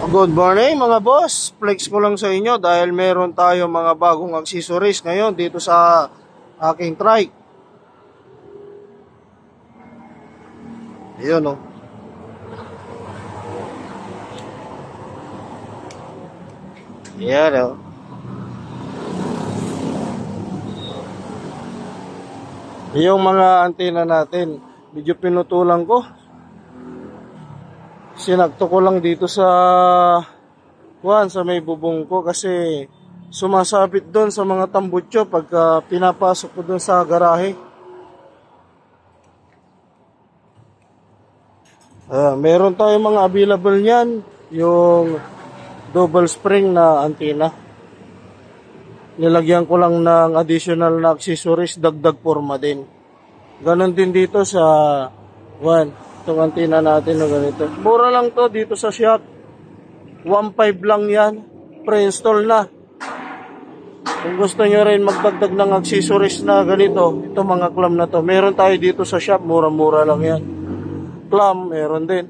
Good morning mga boss, flex ko lang sa inyo dahil meron tayo mga bagong accessories ngayon dito sa aking trike. Ayun o. Ayan o. Yung mga antena natin, medyo pinutulan ko. Sinakto ko lang dito sa may bubong ko kasi sumasabit doon sa mga tambutso pagka pinapasok ko doon sa garahe. Meron tayong mga available niyan, yung double spring na antena. Nilagyan ko lang ng additional na accessories, dagdag forma din. Ganon din dito sa itong antena natin na ganito. Mura lang to dito sa shop. 1.5 lang yan. Pre-install na. Kung gusto nyo rin magdagdag ng accessories na ganito, ito mga clamp na to. Meron tayo dito sa shop. Mura-mura lang yan. Clamp, meron din.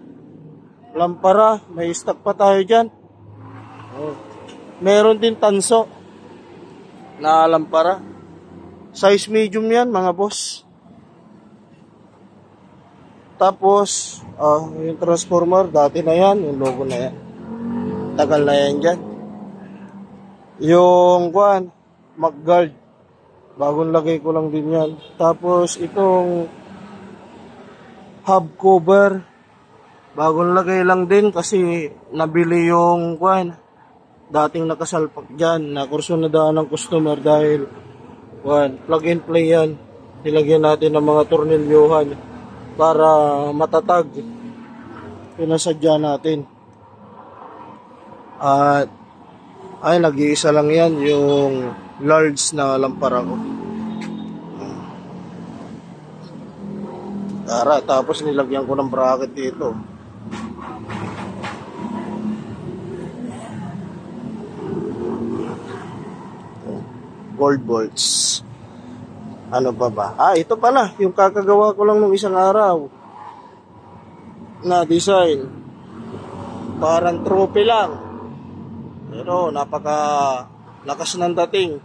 Lampara, may stock pa tayo dyan. Meron din tanso na lampara. Size medium yan mga boss. Tapos, yung transformer, dati na yan, yung logo na yan. Tagal na yan dyan. Yung, McGuard, bagong lagay ko lang din yan. Tapos, itong hub cover, bagong lagay lang din kasi nabili yung, dating nakasalpak dyan, nakursunadaan ng customer dahil, plug and play yan. Nilagyan natin ng mga tornilyuhan para matatag, pinasadya natin. At nag-iisa lang yan yung large na lampara ko. Tapos nilagyan ko ng bracket dito. Gold bolts. Ano pa ba? Ito pala, yung kakagawa ko lang nung isang araw na design. Parang trophy lang. Pero napaka lakas ng dating.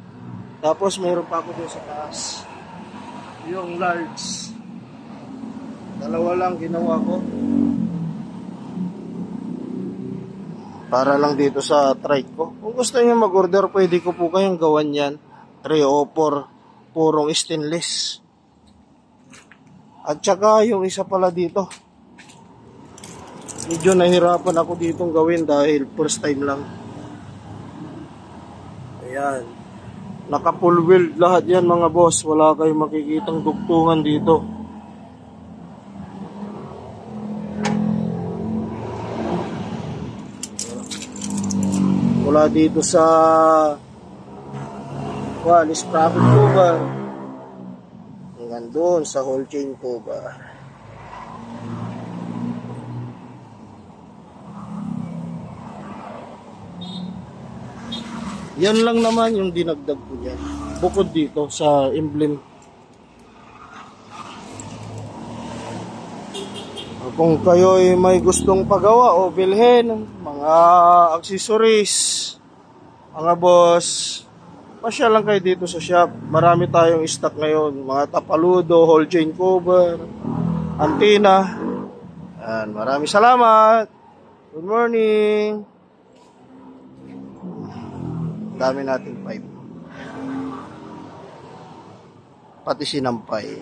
Tapos mayroon pa ako dun sa taas. Yung large. Dalawa lang ginawa ko. Para lang dito sa trike ko. Kung gusto niyo mag-order, pwede ko po kayong gawan yan. 3 o 4. Purong stainless. At saka yung isa pala dito, medyo nahirapan ako ditong gawin dahil first time lang. Ayan, naka full weld lahat yan mga boss. Wala kayong makikitang dugtungan dito. Wala dito sa sprocket cover hanggang doon sa whole chain cover. Yan lang naman yung dinagdag ko dyan, bukod dito sa emblem. Kung kayo ay may gustong pagawa o bilhin mga accessories, mga boss, pasya lang kayo dito sa shop. Marami tayong stock ngayon. Mga tapaludo, whole chain cover, antena. And maraming salamat. Good morning. Dami nating pipe. Pati sinampay.